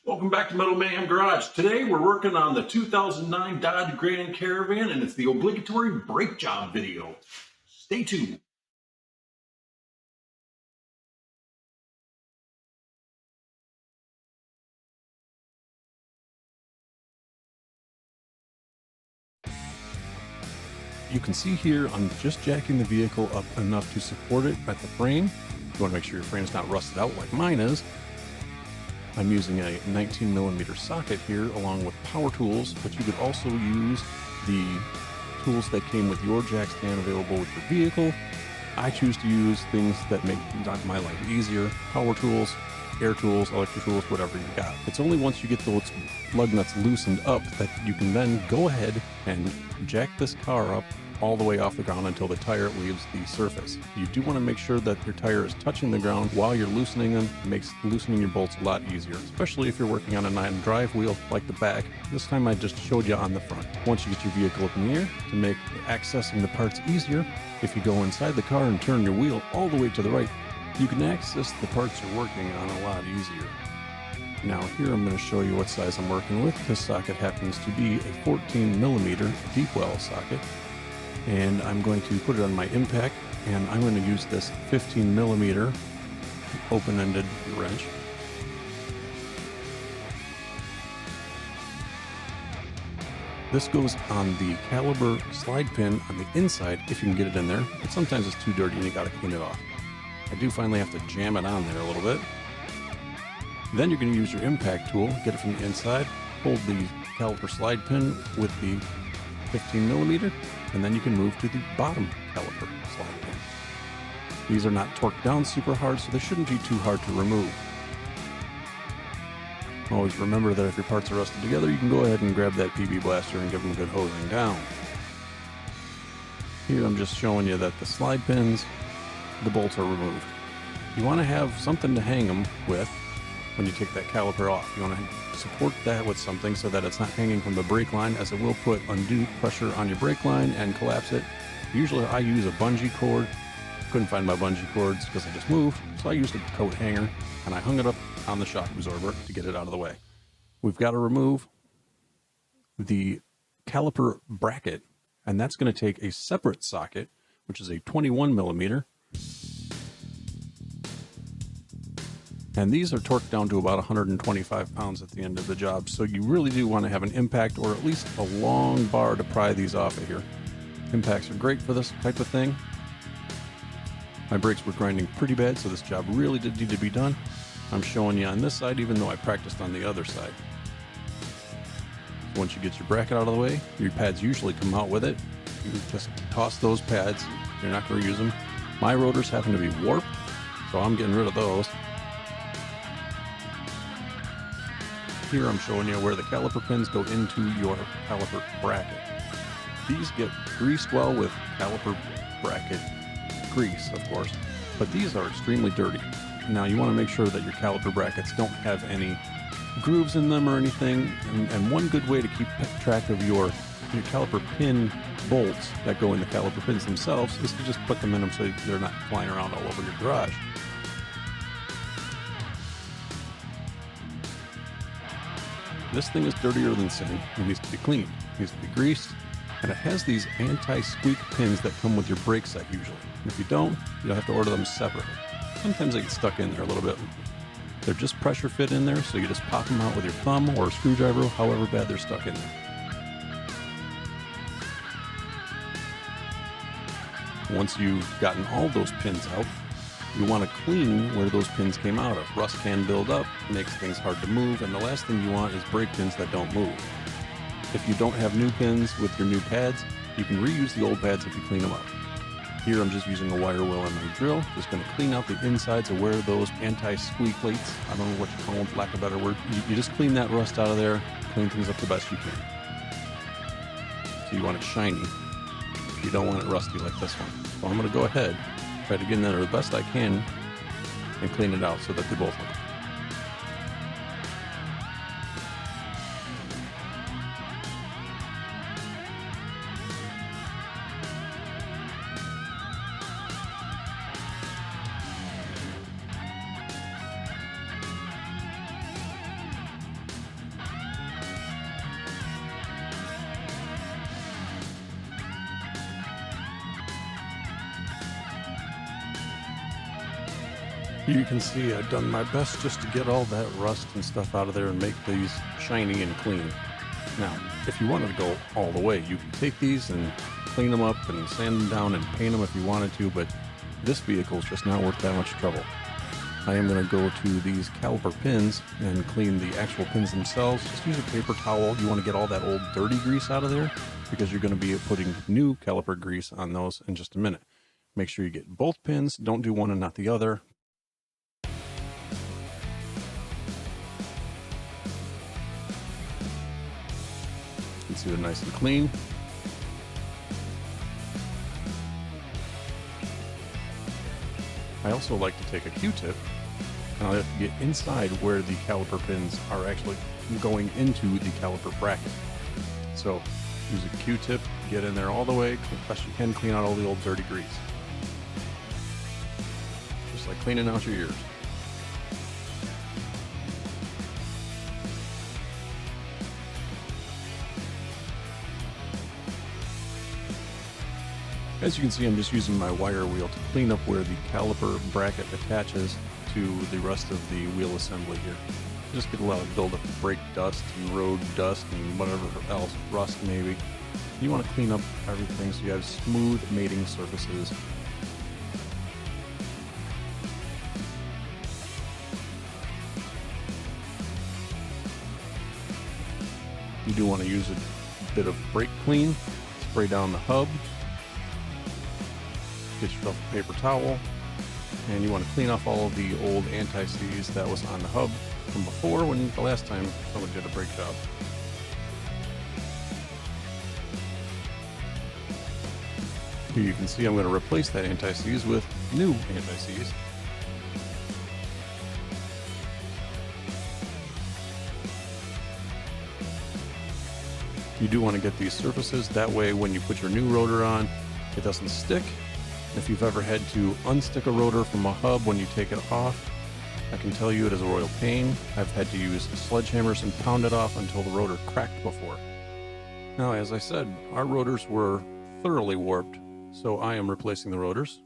Welcome back to Metal Mayhem Garage. Today we're working on the 2009 Dodge Grand Caravan, and it's the obligatory brake job video. Stay tuned. You can see here I'm just jacking the vehicle up enough to support it at the frame. You want to make sure your frame's not rusted out like mine is. I'm using a 19mm socket here along with power tools, but you could also use the tools that came with your jack stand available with your vehicle. I choose to use things that make my life easier. Power tools, air tools, electric tools, whatever you got. It's only once you get those lug nuts loosened up that you can then go ahead and jack this car up all the way off the ground until the tire leaves the surface. You do want to make sure that your tire is touching the ground while you're loosening them. It makes loosening your bolts a lot easier, especially if you're working on a non-drive wheel like the back. This time I just showed you on the front. Once you get your vehicle up in the air, to make accessing the parts easier, if you go inside the car and turn your wheel all the way to the right, you can access the parts you're working on a lot easier. Now here I'm going to show you what size I'm working with. This socket happens to be a 14mm deep well socket. And I'm going to put it on my impact, and I'm going to use this 15mm open-ended wrench. This goes on the caliper slide pin on the inside if you can get it in there, but sometimes it's too dirty and you got to clean it off. I do finally have to jam it on there a little bit. Then you're going to use your impact tool, get it from the inside, hold the caliper slide pin with the 15mm, and then you can move to the bottom caliper slide pin. These are not torqued down super hard, so they shouldn't be too hard to remove. Always remember that if your parts are rusted together, you can go ahead and grab that PB blaster and give them a good hosing down. Here I'm just showing you that the slide pins, the bolts are removed. You want to have something to hang them with when you take that caliper off. You want to support that with something so that it's not hanging from the brake line, as it will put undue pressure on your brake line and collapse it. Usually I use a bungee cord. Couldn't find my bungee cords because I just moved, so I used a coat hanger and I hung it up on the shock absorber to get it out of the way. We've got to remove the caliper bracket, and that's going to take a separate socket, which is a 21mm. And these are torqued down to about 125 pounds at the end of the job. So you really do want to have an impact or at least a long bar to pry these off of here. Impacts are great for this type of thing. My brakes were grinding pretty bad, so this job really did need to be done. I'm showing you on this side, even though I practiced on the other side. Once you get your bracket out of the way, your pads usually come out with it. You just toss those pads. You're not going to use them. My rotors happen to be warped, so I'm getting rid of those. Here I'm showing you where the caliper pins go into your caliper bracket. These get greased well with caliper bracket grease, of course, but these are extremely dirty. Now you want to make sure that your caliper brackets don't have any grooves in them or anything, and one good way to keep track of your caliper pin bolts that go in the caliper pins themselves is to just put them in them so they're not flying around all over your garage. This thing is dirtier than sin. It needs to be cleaned. It needs to be greased. And it has these anti-squeak pins that come with your brake set usually. And if you don't, you'll have to order them separately. Sometimes they get stuck in there a little bit. They're just pressure fit in there, so you just pop them out with your thumb or a screwdriver, however bad they're stuck in there. Once you've gotten all those pins out, you want to clean where those pins came out of. Rust can build up, makes things hard to move, and the last thing you want is brake pins that don't move. If you don't have new pins with your new pads, you can reuse the old pads if you clean them up. Here I'm just using a wire wheel and my drill, just going to clean out the insides of where those anti-squeak plates, I don't know what you call them, for lack of a better word. You just clean that rust out of there, clean things up the best you can. So you want it shiny. You don't want it rusty like this one. So I'm going to go ahead, try to get in there the best I can and clean it out so that they both look. You can see I've done my best just to get all that rust and stuff out of there and make these shiny and clean. Now, if you wanted to go all the way, you can take these and clean them up and sand them down and paint them if you wanted to, but this vehicle is just not worth that much trouble. I am going to go to these caliper pins and clean the actual pins themselves. Just use a paper towel. You want to get all that old dirty grease out of there because you're going to be putting new caliper grease on those in just a minute. Make sure you get both pins. Don't do one and not the other. You can see they're nice and clean. I also like to take a Q-tip and I'll have to get inside where the caliper pins are actually going into the caliper bracket. So use a Q-tip, get in there all the way, best you can, clean out all the old dirty grease. Just like cleaning out your ears. As you can see, I'm just using my wire wheel to clean up where the caliper bracket attaches to the rest of the wheel assembly here. Just get a lot of buildup of brake dust and road dust and whatever else, rust maybe. You want to clean up everything so you have smooth mating surfaces. You do want to use a bit of brake clean, spray down the hub. Get yourself a paper towel, and you want to clean off all of the old anti-seize that was on the hub from before when the last time someone did a brake job. Here you can see I'm going to replace that anti-seize with new anti-seize. You do want to get these surfaces, that way when you put your new rotor on, it doesn't stick. If you've ever had to unstick a rotor from a hub when you take it off, I can tell you it is a royal pain. I've had to use sledgehammers and pound it off until the rotor cracked before. Now, as I said, our rotors were thoroughly warped, so I am replacing the rotors.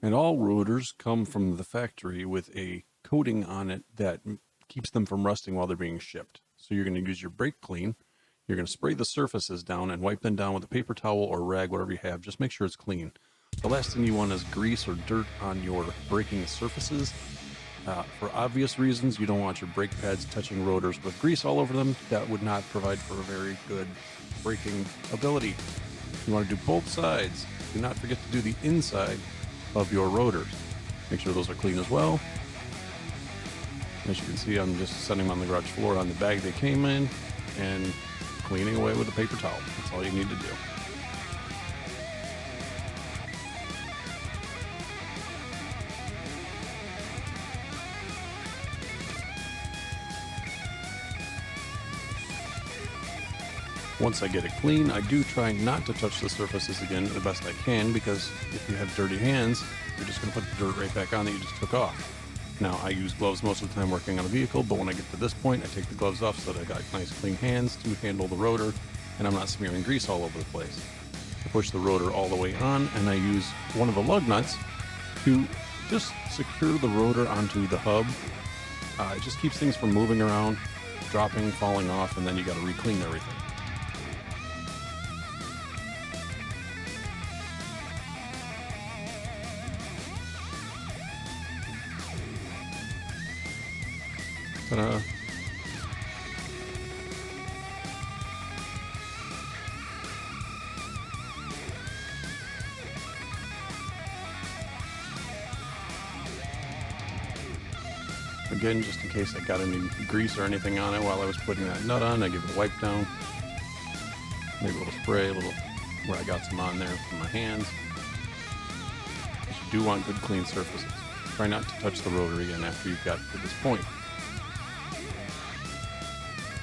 And all rotors come from the factory with a coating on it that keeps them from rusting while they're being shipped. So you're going to use your brake clean. You're going to spray the surfaces down and wipe them down with a paper towel or rag, whatever you have. Just make sure it's clean. The last thing you want is grease or dirt on your braking surfaces. For obvious reasons, you don't want your brake pads touching rotors with grease all over them. That would not provide for a very good braking ability. You want to do both sides. Do not forget to do the inside of your rotors. Make sure those are clean as well. As you can see, I'm just setting them on the garage floor on the bag they came in and cleaning away with a paper towel. That's all you need to do. Once I get it clean, I do try not to touch the surfaces again the best I can, because if you have dirty hands, you're just going to put the dirt right back on that you just took off. Now, I use gloves most of the time working on a vehicle, but when I get to this point, I take the gloves off so that I got nice clean hands to handle the rotor, and I'm not smearing grease all over the place. I push the rotor all the way on, and I use one of the lug nuts to just secure the rotor onto the hub. It just keeps things from moving around, dropping, falling off, and then you got to re-clean everything. Ta-da. Again, just in case I got any grease or anything on it while I was putting that nut on, I give it a wipe down. Maybe a little spray, a little where I got some on there from my hands. You do want good clean surfaces. Try not to touch the rotor again after you've got to this point.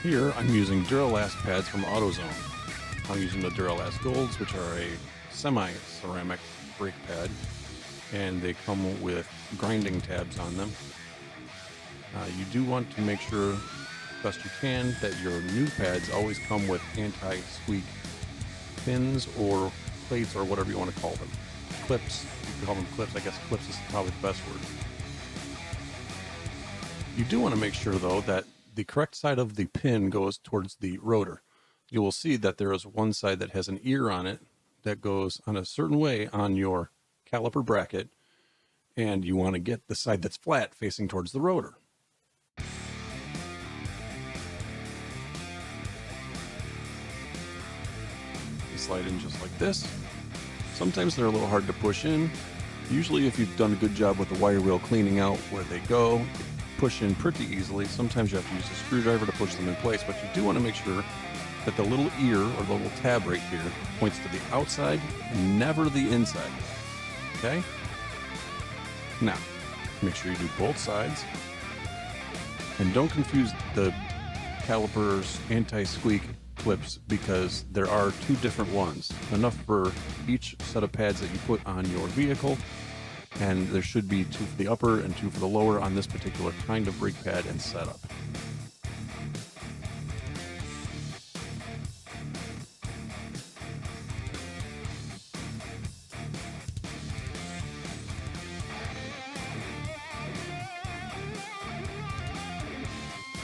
Here, I'm using Duralast pads from AutoZone. I'm using the Duralast Golds, which are a semi-ceramic brake pad, and they come with grinding tabs on them. You do want to make sure, best you can, that your new pads always come with anti-squeak pins or plates or whatever you want to call them. Clips, you can call them clips. I guess clips is probably the best word. You do want to make sure, though, that the correct side of the pin goes towards the rotor. You will see that there is one side that has an ear on it that goes on a certain way on your caliper bracket, and you want to get the side that's flat facing towards the rotor. You slide in just like this. Sometimes they're a little hard to push in. Usually if you've done a good job with the wire wheel cleaning out where they go, they push in pretty easily. Sometimes you have to use a screwdriver to push them in place, but you do want to make sure that the little ear or the little tab right here points to the outside, never the inside. Okay? Now, make sure you do both sides. And don't confuse the caliper's anti-squeak clips, because there are two different ones. Enough for each set of pads that you put on your vehicle, and there should be two for the upper and two for the lower on this particular kind of brake pad and setup.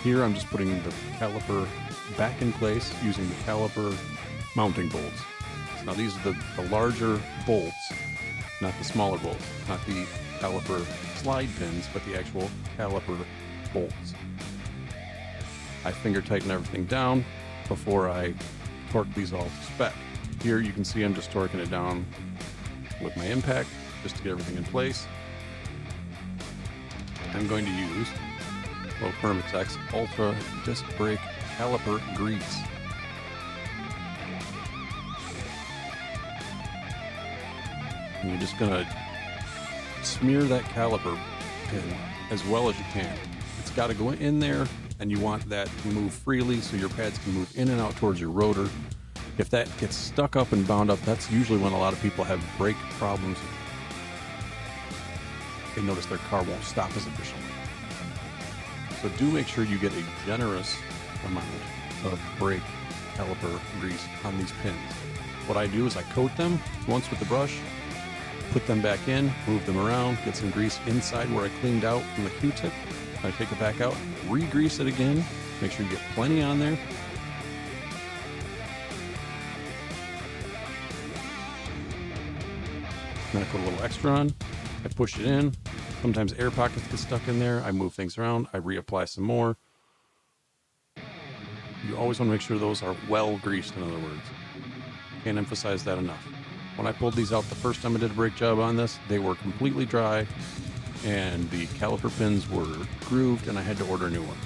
Here I'm just putting the caliper back in place using the caliper mounting bolts. Now these are the larger bolts, not the smaller bolts, not the caliper slide pins, but the actual caliper bolts. I finger tighten everything down before I torque these all to spec. Here you can see I'm just torquing it down with my impact just to get everything in place. I'm going to use Permatex Ultra Disc Brake Caliper Grease. And you're just going to smear that caliper pin as well as you can. It's got to go in there, and you want that to move freely so your pads can move in and out towards your rotor. If that gets stuck up and bound up, that's usually when a lot of people have brake problems. They notice their car won't stop as efficiently. So do make sure you get a generous amount of brake caliper grease on these pins. What I do is I coat them once with the brush, put them back in, move them around, get some grease inside where I cleaned out from the Q-tip. I take it back out, re-grease it again, make sure you get plenty on there. Then I put a little extra on, I push it in. Sometimes air pockets get stuck in there. I move things around. I reapply some more. You always want to make sure those are well greased, in other words. Can't emphasize that enough. When I pulled these out the first time I did a brake job on this, they were completely dry and the caliper pins were grooved, and I had to order new ones.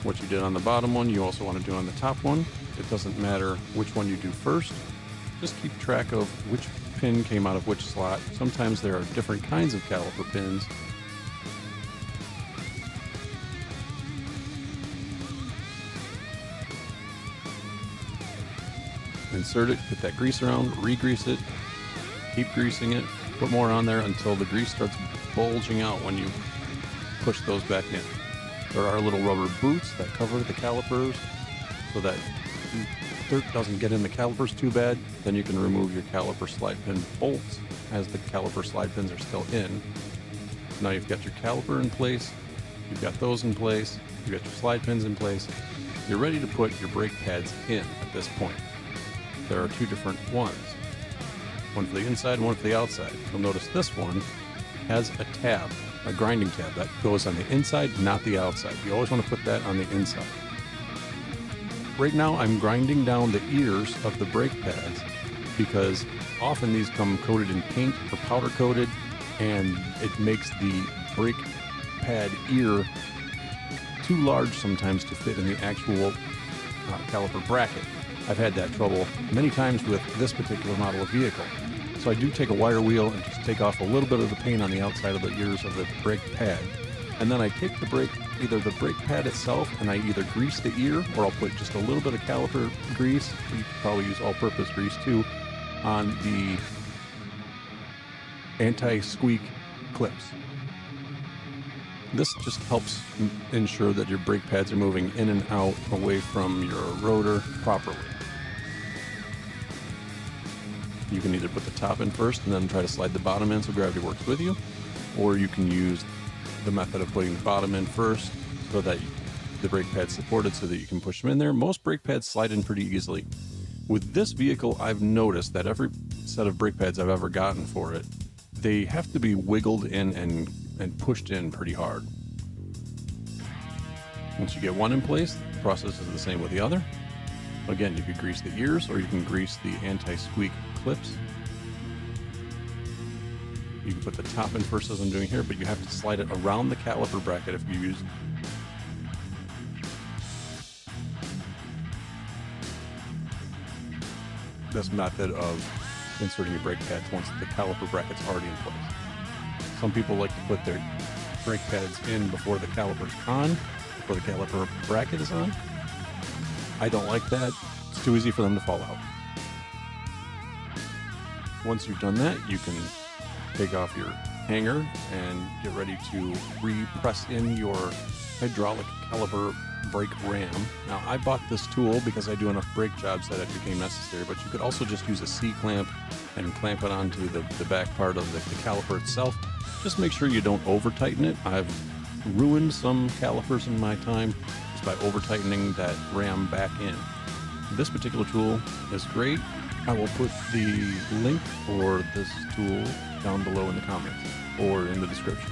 What you did on the bottom one, you also want to do on the top one. It doesn't matter which one you do first. Just keep track of which pin came out of which slot. Sometimes there are different kinds of caliper pins. Insert it, put that grease around, re-grease it, keep greasing it, put more on there until the grease starts bulging out when you push those back in. There are little rubber boots that cover the calipers so that dirt doesn't get in the calipers too bad. Then you can remove your caliper slide pin bolts as the caliper slide pins are still in. Now you've got your caliper in place, you've got those in place, you've got your slide pins in place. You're ready to put your brake pads in at this point. There are two different ones, one for the inside and one for the outside. You'll notice this one has a tab, a grinding tab that goes on the inside, not the outside. You always want to put that on the inside. Right now I'm grinding down the ears of the brake pads because often these come coated in paint or powder coated, and it makes the brake pad ear too large sometimes to fit in the actual caliper bracket. I've had that trouble many times with this particular model of vehicle. So I do take a wire wheel and just take off a little bit of the paint on the outside of the ears of the brake pad. And then I take the brake, either the brake pad itself, and I either grease the ear, or I'll put just a little bit of caliper grease, you could probably use all-purpose grease too, on the anti-squeak clips. This just helps ensure that your brake pads are moving in and out away from your rotor properly. You can either put the top in first and then try to slide the bottom in so gravity works with you, or you can use the method of putting the bottom in first so that the brake pad's supported so that you can push them in there. Most brake pads slide in pretty easily. With this vehicle, I've noticed that every set of brake pads I've ever gotten for it, they have to be wiggled in and pushed in pretty hard. Once you get one in place, the process is the same with the other. Again, you could grease the ears or you can grease the anti-squeak clips. You can put the top in first as I'm doing here, but you have to slide it around the caliper bracket if you use this method of inserting your brake pads once the caliper bracket's already in place. Some people like to put their brake pads in before the caliper's on, before the caliper bracket is on. I don't like that. It's too easy for them to fall out. Once you've done that, you can take off your hanger and get ready to re-press in your hydraulic caliper brake ram. Now, I bought this tool because I do enough brake jobs that it became necessary, but you could also just use a C-clamp and clamp it onto the back part of the caliper itself. Just make sure you don't over-tighten it. I've ruined some calipers in my time just by over-tightening that ram back in. This particular tool is great. I will put the link for this tool down below in the comments or in the description.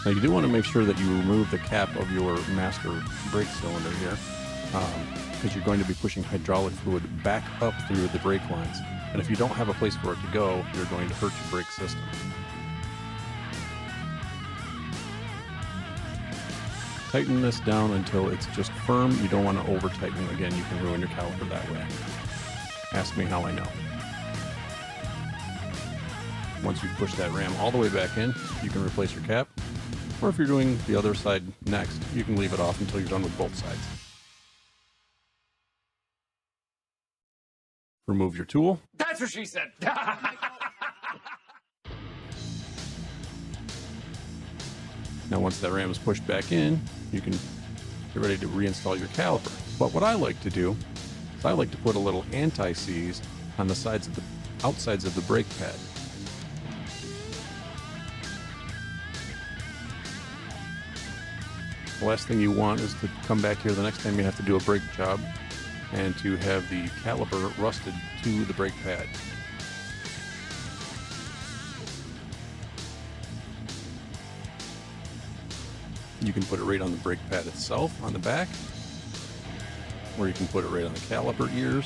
Now, you do want to make sure that you remove the cap of your master brake cylinder here, because you're going to be pushing hydraulic fluid back up through the brake lines. And if you don't have a place for it to go, you're going to hurt your brake system. Tighten this down until it's just firm. You don't want to over tighten. Again, you can ruin your caliper that way. Ask me how I know. Once you push that ram all the way back in, you can replace your cap. Or if you're doing the other side next, you can leave it off until you're done with both sides. Remove your tool. That's what she said. Now, once that ram is pushed back in, you can get ready to reinstall your caliper. But what I like to do is I like to put a little anti-seize on the sides of the outsides of the brake pad. The last thing you want is to come back here the next time you have to do a brake job and to have the caliper rusted to the brake pad. You can put it right on the brake pad itself on the back, or you can put it right on the caliper ears.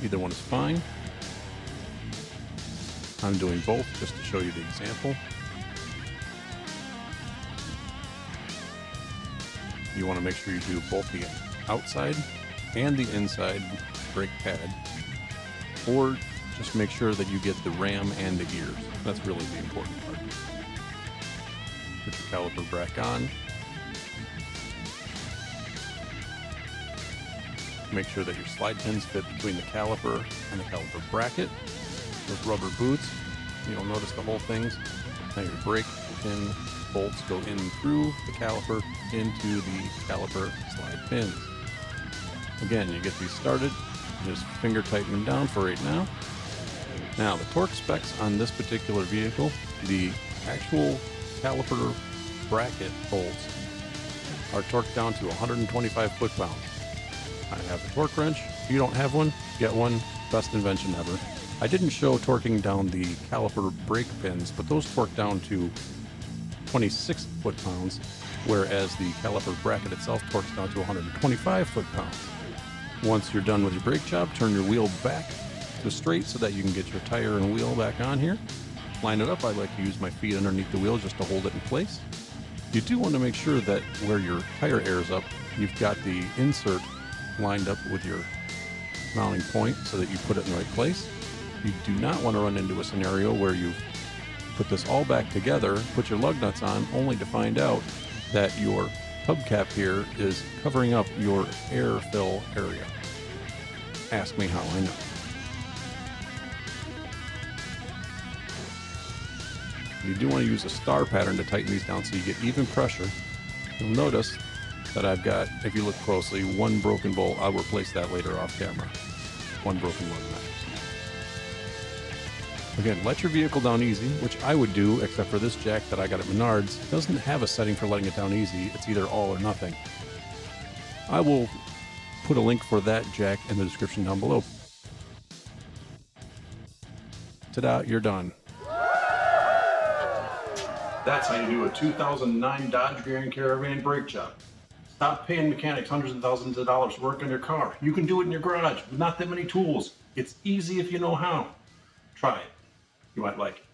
Either one is fine. I'm doing both just to show you the example. You want to make sure you do both the outside and the inside brake pad, or just make sure that you get the ram and the ears. That's really the important part. Put your caliper back on. Make sure that your slide pins fit between the caliper and the caliper bracket. Those rubber boots, you'll notice the whole things. Now your brake pin bolts go in through the caliper into the caliper slide pins. Again, you get these started, just finger tighten them down for right now. Now, the torque specs on this particular vehicle, the actual caliper bracket bolts are torqued down to 125 foot-pounds. I have a torque wrench. If you don't have one, get one. Best invention ever. I didn't show torquing down the caliper brake pins, but those torque down to 26 foot-pounds, whereas the caliper bracket itself torques down to 125 foot-pounds. Once you're done with your brake job, turn your wheel back to straight so that you can get your tire and wheel back on here. Line it up. I like to use my feet underneath the wheel just to hold it in place. You do want to make sure that where your tire air is up, you've got the insert lined up with your mounting point so that you put it in the right place. You do not want to run into a scenario where you put this all back together, put your lug nuts on, only to find out that your hubcap here is covering up your air fill area. Ask me how I know. You do want to use a star pattern to tighten these down so you get even pressure. You'll notice that I've got, if you look closely, one broken bolt. I'll replace that later off camera. One broken lug nut. Again, let your vehicle down easy, which I would do, except for this jack that I got at Menards. It doesn't have a setting for letting it down easy. It's either all or nothing. I will put a link for that jack in the description down below. Ta-da, you're done. That's how you do a 2009 Dodge Grand Caravan brake job. Stop paying mechanics hundreds of thousands of dollars to work on your car. You can do it in your garage with not that many tools. It's easy if you know how. Try it. You might like it.